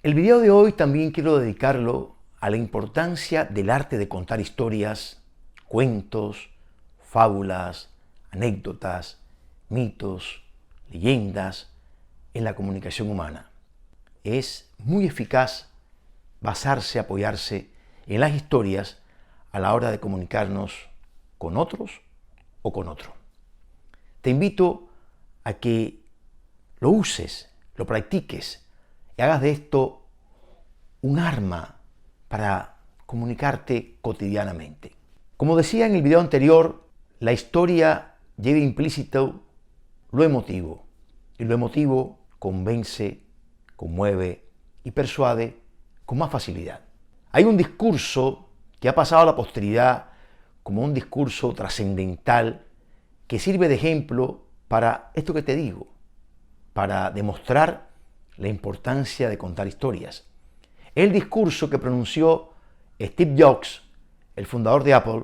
El video de hoy también quiero dedicarlo a la importancia del arte de contar historias, cuentos, fábulas, anécdotas, mitos, leyendas en la comunicación humana. Es muy eficaz apoyarse en las historias a la hora de comunicarnos con otros o con otro. Te invito a que lo uses, lo practiques y hagas de esto un arma para comunicarte cotidianamente. Como decía en el video anterior, la historia lleva implícito lo emotivo, y lo emotivo convence, conmueve y persuade con más facilidad. Hay un discurso que ha pasado a la posteridad como un discurso trascendental que sirve de ejemplo para esto que te digo, para demostrar la importancia de contar historias. El discurso que pronunció Steve Jobs, el fundador de Apple,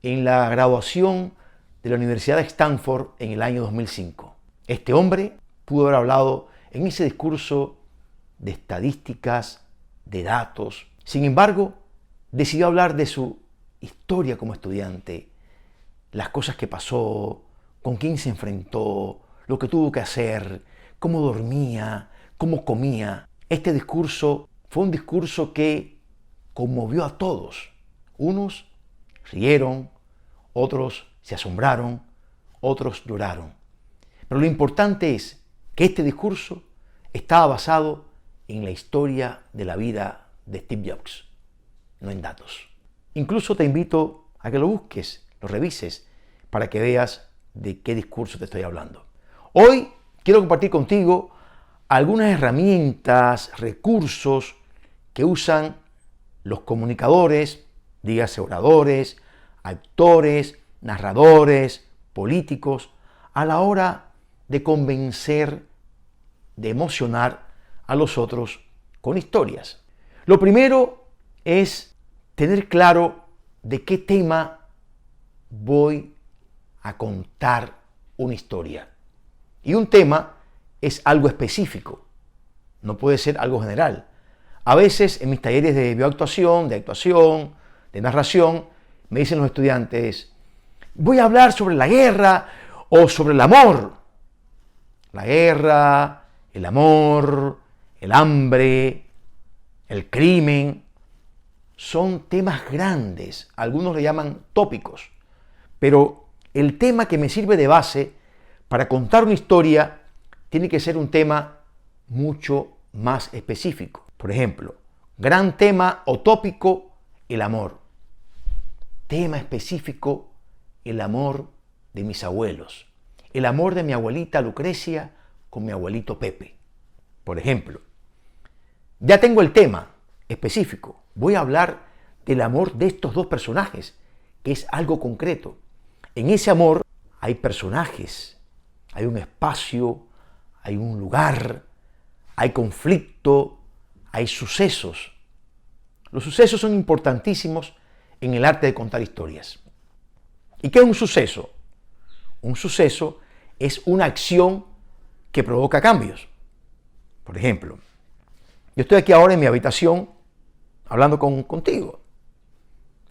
en la graduación de la Universidad de Stanford en el año 2005. Este hombre pudo haber hablado en ese discurso de estadísticas, de datos. Sin embargo, decidió hablar de su historia como estudiante, las cosas que pasó, con quién se enfrentó, lo que tuvo que hacer, cómo dormía, cómo comía. Este discurso fue un discurso que conmovió a todos. Unos rieron, otros se asombraron, otros lloraron. Pero lo importante es que este discurso estaba basado en la historia de la vida de Steve Jobs, no en datos. Incluso te invito a que lo busques, lo revises, para que veas de qué discurso te estoy hablando. Hoy quiero compartir contigo algunas herramientas, recursos que usan los comunicadores, dígase oradores, actores, narradores, políticos, a la hora de convencer, de emocionar a los otros con historias. Lo primero es tener claro de qué tema voy a contar una historia. Y un tema es algo específico, no puede ser algo general. A veces en mis talleres de bioactuación, de actuación, de narración, me dicen los estudiantes, voy a hablar sobre la guerra o sobre el amor. La guerra, el amor, el hambre, el crimen, son temas grandes, algunos le llaman tópicos, pero el tema que me sirve de base para contar una historia tiene que ser un tema mucho más específico. Por ejemplo, gran tema o tópico, el amor. Tema específico, el amor de mis abuelos. El amor de mi abuelita Lucrecia con mi abuelito Pepe. Por ejemplo, ya tengo el tema específico. Voy a hablar del amor de estos dos personajes, que es algo concreto. En ese amor hay personajes, hay un espacio, hay un lugar, hay conflicto, hay sucesos. Los sucesos son importantísimos en el arte de contar historias. ¿Y qué es un suceso? Un suceso es una acción que provoca cambios. Por ejemplo, yo estoy aquí ahora en mi habitación hablando contigo.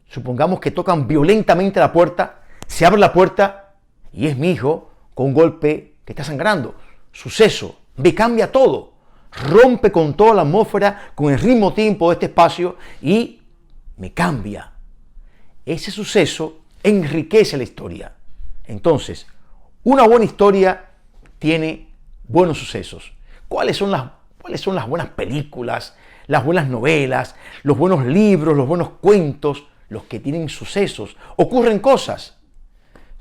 Supongamos que tocan violentamente la puerta, se abre la puerta y es mi hijo con un golpe que está sangrando. Suceso, me cambia todo, rompe con toda la atmósfera, con el ritmo tiempo de este espacio y me cambia. Ese suceso enriquece la historia. Entonces, una buena historia tiene buenos sucesos. ¿Cuáles son las buenas películas, las buenas novelas, los buenos libros, los buenos cuentos? Los que tienen sucesos. Ocurren cosas.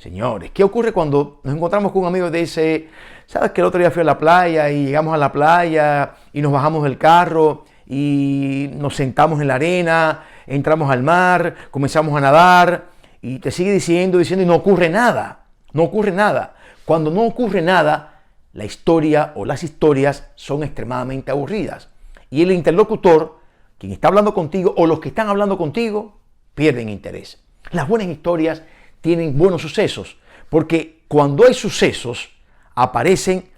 Señores, ¿qué ocurre cuando nos encontramos con un amigo que te dice, sabes que el otro día fui a la playa y llegamos a la playa y nos bajamos del carro y nos sentamos en la arena, entramos al mar, comenzamos a nadar y te sigue diciendo y no ocurre nada, no ocurre nada. Cuando no ocurre nada, la historia o las historias son extremadamente aburridas y el interlocutor, quien está hablando contigo o los que están hablando contigo, pierden interés. Las buenas historias tienen buenos sucesos, porque cuando hay sucesos aparecen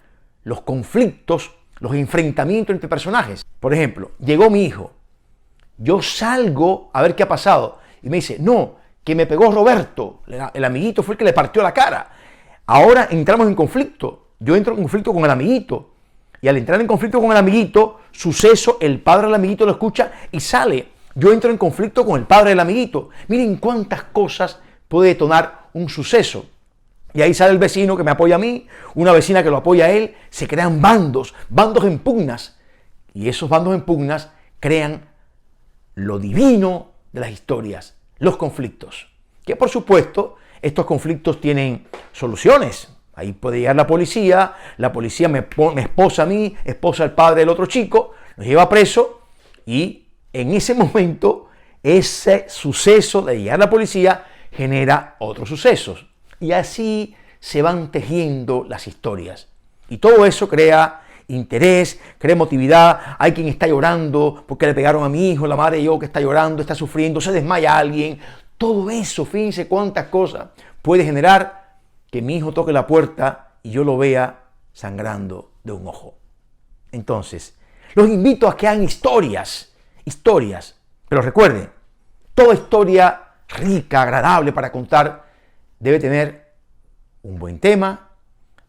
los conflictos, los enfrentamientos entre personajes. Por ejemplo, llegó mi hijo, yo salgo a ver qué ha pasado y me dice, no, que me pegó Roberto, el amiguito fue el que le partió la cara. Ahora entramos en conflicto, yo entro en conflicto con el amiguito y al entrar en conflicto con el amiguito, suceso, el padre del amiguito lo escucha y sale. Yo entro en conflicto con el padre del amiguito. Miren cuántas cosas puede detonar un suceso. Y ahí sale el vecino que me apoya a mí, una vecina que lo apoya a él, se crean bandos en pugnas. Y esos bandos en pugnas crean lo divino de las historias, los conflictos. Que por supuesto, estos conflictos tienen soluciones. Ahí puede llegar la policía me esposa a mí, esposa al padre del otro chico, nos lleva preso y en ese momento ese suceso de llegar la policía genera otros sucesos. Y así se van tejiendo las historias. Y todo eso crea interés, crea emotividad. Hay quien está llorando porque le pegaron a mi hijo, la madre de yo que está llorando, está sufriendo, se desmaya alguien. Todo eso, fíjense cuántas cosas puede generar que mi hijo toque la puerta y yo lo vea sangrando de un ojo. Entonces, los invito a que hagan historias. Pero recuerden, toda historia rica, agradable para contar, debe tener un buen tema,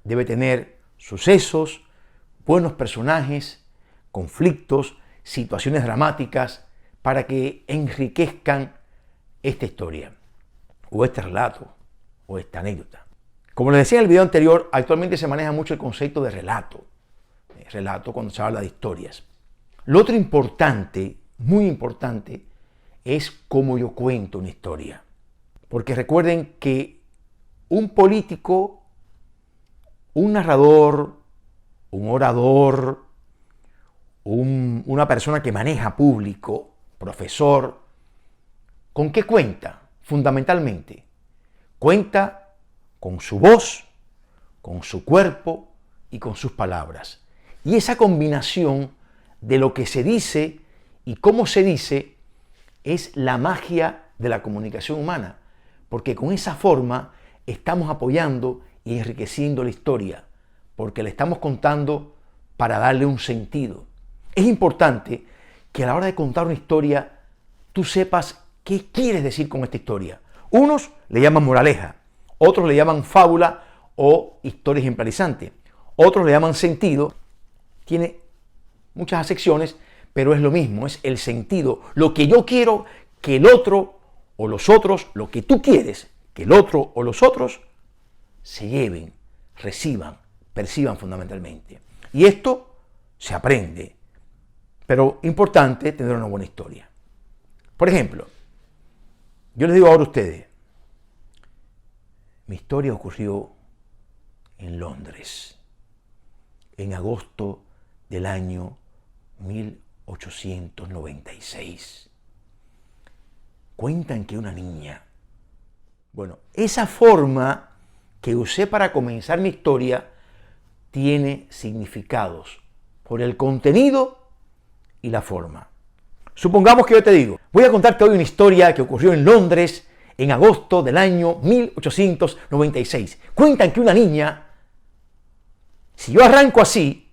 debe tener sucesos, buenos personajes, conflictos, situaciones dramáticas, para que enriquezcan esta historia, o este relato, o esta anécdota. Como les decía en el video anterior, actualmente se maneja mucho el concepto de relato. Relato cuando se habla de historias. Lo otro importante, muy importante, es cómo yo cuento una historia. Porque recuerden que un político, un narrador, un orador, una persona que maneja público, profesor, ¿con qué cuenta? Fundamentalmente, cuenta con su voz, con su cuerpo y con sus palabras. Y esa combinación de lo que se dice y cómo se dice es la magia de la comunicación humana, porque con esa forma estamos apoyando y enriqueciendo la historia, porque le estamos contando para darle un sentido. Es importante que a la hora de contar una historia, tú sepas qué quieres decir con esta historia. Unos le llaman moraleja, otros le llaman fábula o historia ejemplarizante, otros le llaman sentido. Tiene muchas acepciones, pero es lo mismo, es el sentido. Lo que yo quiero que el otro o los otros, lo que tú quieres que el otro o los otros se lleven, reciban, perciban fundamentalmente. Y esto se aprende, pero importante tener una buena historia. Por ejemplo, yo les digo ahora a ustedes, mi historia ocurrió en Londres, en agosto del año 1896. Cuentan que una niña, bueno, esa forma que usé para comenzar mi historia tiene significados por el contenido y la forma. Supongamos que yo te digo, voy a contarte hoy una historia que ocurrió en Londres en agosto del año 1896. Cuentan que una niña, si yo arranco así,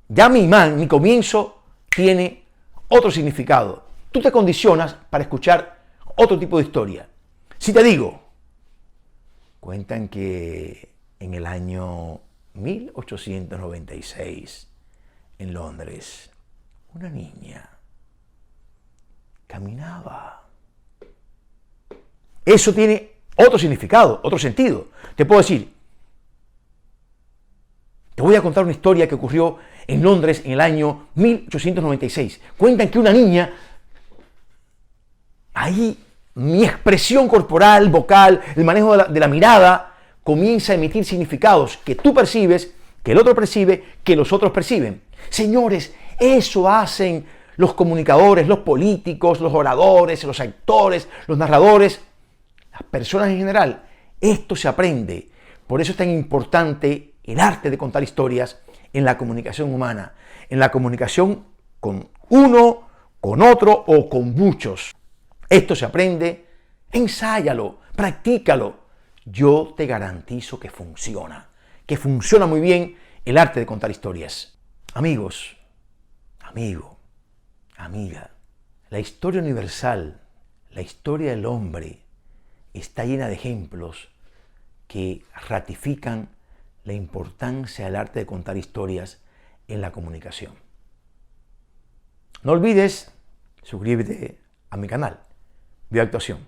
ya mi comienzo tiene otro significado. Tú te condicionas para escuchar otro tipo de historia. Si te digo, cuentan que en el año 1896, en Londres, una niña caminaba. Eso tiene otro significado, otro sentido. Te puedo decir, te voy a contar una historia que ocurrió en Londres en el año 1896. Cuentan que una niña, ahí mi expresión corporal, vocal, el manejo de la mirada, comienza a emitir significados que tú percibes, que el otro percibe, que los otros perciben. Señores, eso hacen los comunicadores, los políticos, los oradores, los actores, los narradores, las personas en general. Esto se aprende. Por eso es tan importante el arte de contar historias en la comunicación humana, en la comunicación con uno, con otro o con muchos. Esto se aprende, ensáyalo, practícalo. Yo te garantizo que funciona muy bien el arte de contar historias. Amigos, amigo, amiga, la historia universal, la historia del hombre, está llena de ejemplos que ratifican la importancia del arte de contar historias en la comunicación. No olvides suscribirte a mi canal, Bioactuación.